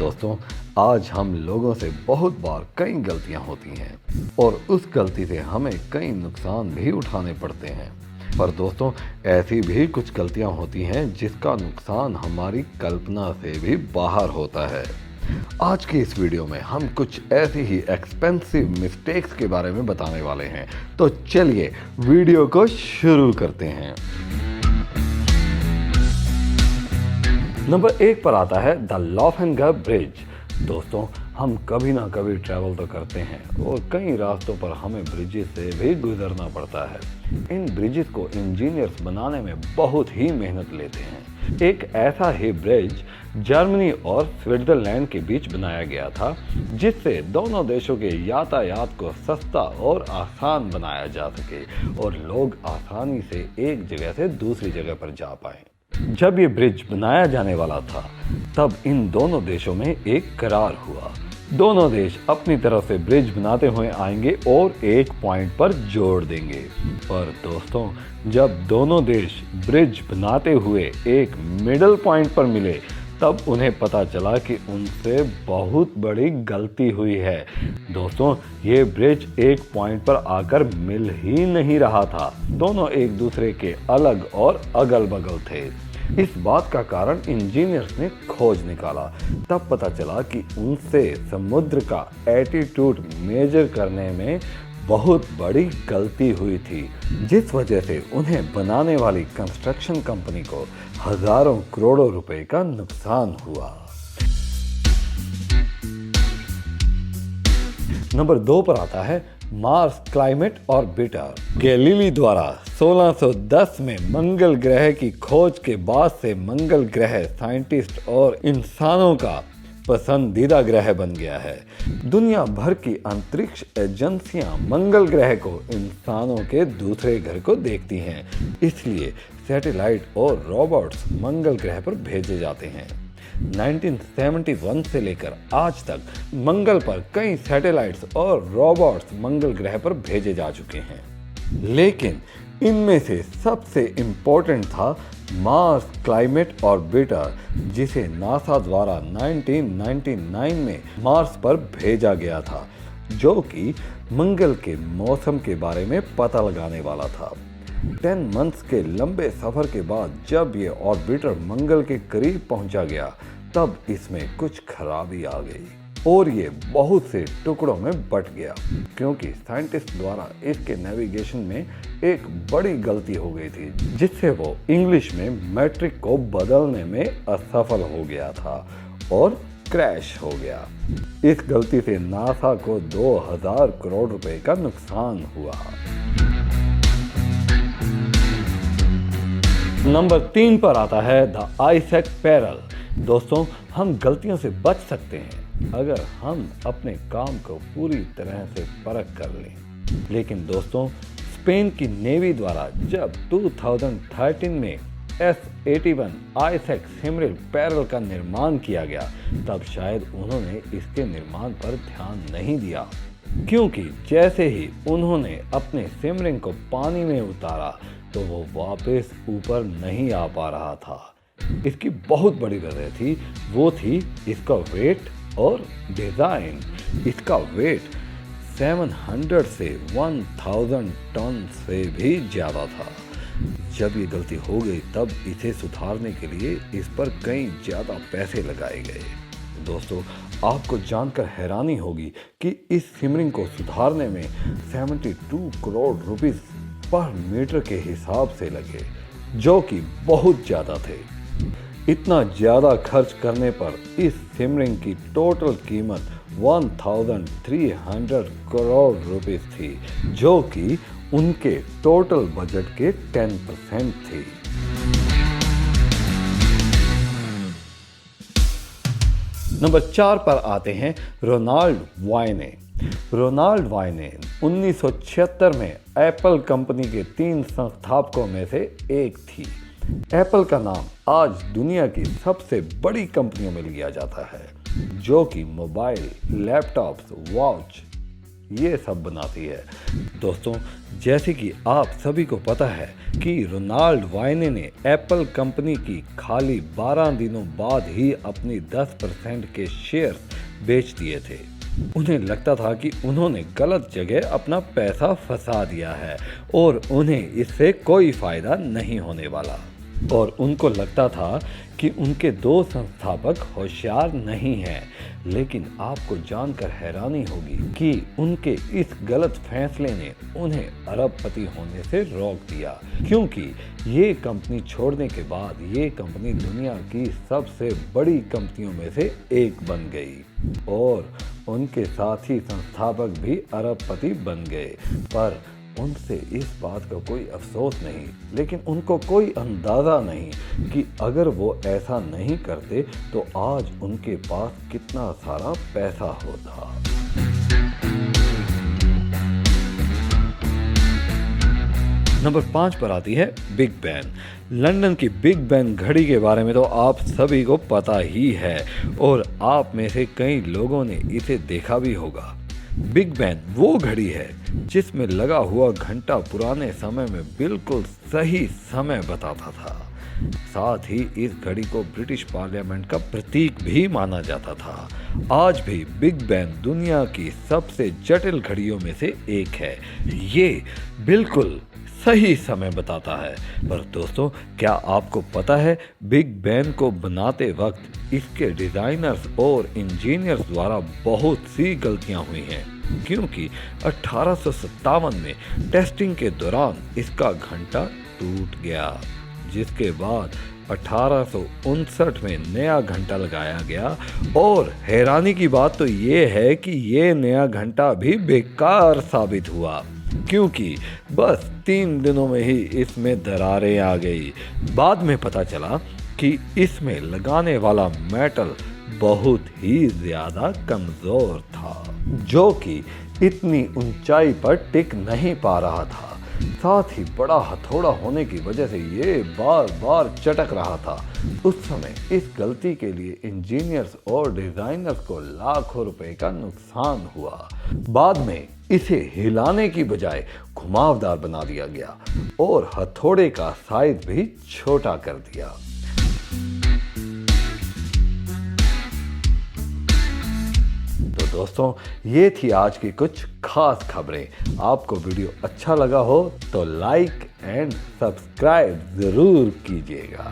दोस्तों, आज हम लोगों से बहुत बार कई गलतियां होती हैं और उस गलती से हमें कई नुकसान भी उठाने पड़ते हैं। पर दोस्तों, ऐसी भी कुछ गलतियां होती हैं जिसका नुकसान हमारी कल्पना से भी बाहर होता है। आज की इस वीडियो में हम कुछ ऐसी ही एक्सपेंसिव मिस्टेक्स के बारे में बताने वाले हैं। तो चलिए वीडियो को शुरू करते हैं। नंबर 1 पर आता है द लॉफेनगर ब्रिज। दोस्तों, हम कभी ना कभी ट्रैवल तो करते हैं और कई रास्तों पर हमें ब्रिजेस से भी गुजरना पड़ता है। इन ब्रिजेस को इंजीनियर्स बनाने में बहुत ही मेहनत लेते हैं। एक ऐसा ही ब्रिज जर्मनी और स्विट्जरलैंड के बीच बनाया गया था, जिससे दोनों देशों के यातायात को सस्ता और आसान बनाया जा सके और लोग आसानी से एक जगह से दूसरी जगह पर जा पाएं। जब ये ब्रिज बनाया जाने वाला था, तब इन दोनों देशों में एक करार हुआ। दोनों देश अपनी तरफ से ब्रिज बनाते हुए आएंगे और एक पॉइंट पर जोड़ देंगे। पर दोस्तों, जब दोनों देश ब्रिज बनाते हुए एक मिडल पॉइंट पर मिले, तब उन्हें पता चला कि उनसे बहुत बड़ी गलती हुई है। दोस्तों, ये ब्रिज एक पॉइंट पर आकर मिल ही नहीं रहा था। दोनों एक दूसरे के अलग और अगल बगल थे। इस बात का कारण इंजीनियर्स ने खोज निकाला। तब पता चला कि उनसे समुद्र का एल्टीट्यूड मेजर करने में बहुत बड़ी गलती हुई थी, जिस वजह से उन्हें बनाने वाली कंस्ट्रक्शन कंपनी को हजारों करोड़ों रुपए का नुकसान हुआ। नंबर 2 पर आता है मार्स क्लाइमेट ऑर्बिटर। गैलीली द्वारा 1610 में मंगल ग्रह की खोज के बाद से मंगल ग्रह साइंटिस्ट और इंसानों का पसंदीदा ग्रह बन गया है। दुनिया भर की अंतरिक्ष एजेंसियां मंगल ग्रह को इंसानों के दूसरे घर को देखती हैं, इसलिए सैटेलाइट और रोबोट्स मंगल ग्रह पर भेजे जाते हैं। 1971 से लेकर आज तक मंगल पर कई सैटेलाइट्स और रोबोट्स मंगल ग्रह पर भेजे जा चुके हैं, लेकिन इनमें से सबसे इम्पोर्टेंट था मार्स क्लाइमेट ऑर्बिटर, जिसे नासा द्वारा 1999 में मार्स पर भेजा गया था, जो कि मंगल के मौसम के बारे में पता लगाने वाला था। 10 मंथ्स के लंबे सफर के बाद जब ये ऑर्बिटर मंगल के करीब पहुंचा गया, तब इसमें कुछ खराबी आ गई और ये बहुत से टुकड़ों में बट गया, क्योंकि साइंटिस्ट द्वारा इसके नेविगेशन में एक बड़ी गलती हो गई थी, जिससे वो इंग्लिश में मैट्रिक को बदलने में असफल हो गया था और क्रैश हो गया। इस गलती से नासा को 2000 करोड़ रुपए का नुकसान हुआ। नंबर 3 पर आता है द आइजैक पेरल। दोस्तों, हम गलतियों से बच सकते हैं अगर हम अपने काम को पूरी तरह से परख कर लें। लेकिन दोस्तों, स्पेन की नेवी द्वारा जब 2013 में S81 आइजैक सिमरिल पेरल का निर्माण किया गया, तब शायद उन्होंने इसके निर्माण पर ध्यान नहीं दिया, क्योंकि जैसे ही उन्होंने अपने सिमरिंग को पानी में उतारा तो वो वापस ऊपर नहीं आ पा रहा था। इसकी बहुत बड़ी वजह थी, वो थी इसका वेट और डिज़ाइन। इसका वेट 700 से 1000 टन से भी ज़्यादा था। जब ये गलती हो गई, तब इसे सुधारने के लिए इस पर कई ज़्यादा पैसे लगाए गए। दोस्तों, आपको जानकर हैरानी होगी कि इस सिमरिंग को सुधारने में 72 करोड़ रुपीस पर मीटर के हिसाब से लगे, जो कि बहुत ज़्यादा थे। इतना ज़्यादा खर्च करने पर इस सिमरिंग की टोटल कीमत 1300 करोड़ रुपीस थी, जो कि उनके टोटल बजट के 10% थी। नंबर 4 पर आते हैं रोनाल्ड वायने। रोनाल्ड वायने 1976 में एप्पल कंपनी के 3 संस्थापकों में से एक थी। एप्पल का नाम आज दुनिया की सबसे बड़ी कंपनियों में लिया जाता है, जो कि मोबाइल, लैपटॉप्स, वॉच ये सब बनाती है। दोस्तों, जैसे कि आप सभी को पता है कि रोनाल्ड वायने ने एप्पल कंपनी की खाली 12 दिनों बाद ही अपनी 10% के शेयर्स बेच दिए थे। उन्हें लगता था कि उन्होंने गलत जगह अपना पैसा फंसा दिया है और उन्हें इससे कोई फायदा नहीं होने वाला, और उनको लगता था कि उनके दो संस्थापक होशियार नहीं हैं। लेकिन आपको जानकर हैरानी होगी कि उनके इस गलत फैसले ने उन्हें अरबपति होने से रोक दिया, क्योंकि ये कंपनी छोड़ने के बाद ये कंपनी दुनिया की सबसे बड़ी कंपनियों में से एक बन गई और उनके साथी संस्थापक भी अरबपति बन गए। पर उनसे इस बात का कोई अफसोस नहीं, लेकिन उनको कोई अंदाज़ा नहीं कि अगर वो ऐसा नहीं करते तो आज उनके पास कितना सारा पैसा होता। नंबर 5 पर आती है बिग बैन। लंदन की बिग बैन घड़ी के बारे में तो आप सभी को पता ही है और आप में से कई लोगों ने इसे देखा भी होगा। बिग बैन वो घड़ी है जिसमें लगा हुआ घंटा पुराने समय में बिल्कुल सही समय बताता था। साथ ही इस घड़ी को ब्रिटिश पार्लियामेंट का प्रतीक भी माना जाता था। आज भी बिग बैन दुनिया की सबसे जटिल घड़ियों में से एक है। ये बिल्कुल सही समय बताता है। पर दोस्तों, क्या आपको पता है बिग बैन को बनाते वक्त इसके डिजाइनर्स और इंजीनियर्स द्वारा बहुत सी गलतियां हुई हैं, क्योंकि 1857 में टेस्टिंग के दौरान इसका घंटा टूट गया, जिसके बाद 1859 में नया घंटा लगाया गया। और हैरानी की बात तो ये है कि ये नया घंटा भी बेकार साबित हुआ, क्योंकि बस 3 दिनों में ही इसमें दरारें आ गई। बाद में पता चला कि इसमें लगाने वाला मेटल बहुत ही ज्यादा कमजोर था, जो कि इतनी ऊंचाई पर टिक नहीं पा रहा था। साथ ही बड़ा हथौड़ा होने की वजह से ये बार बार चटक रहा था। उस समय इस गलती के लिए इंजीनियर्स और डिजाइनर्स को लाखों रुपए का नुकसान हुआ। बाद में इसे हिलाने की बजाय घुमावदार बना दिया गया और हथौड़े का साइज भी छोटा कर दिया। तो दोस्तों, ये थी आज की कुछ खास खबरें। आपको वीडियो अच्छा लगा हो तो लाइक एंड सब्सक्राइब जरूर कीजिएगा।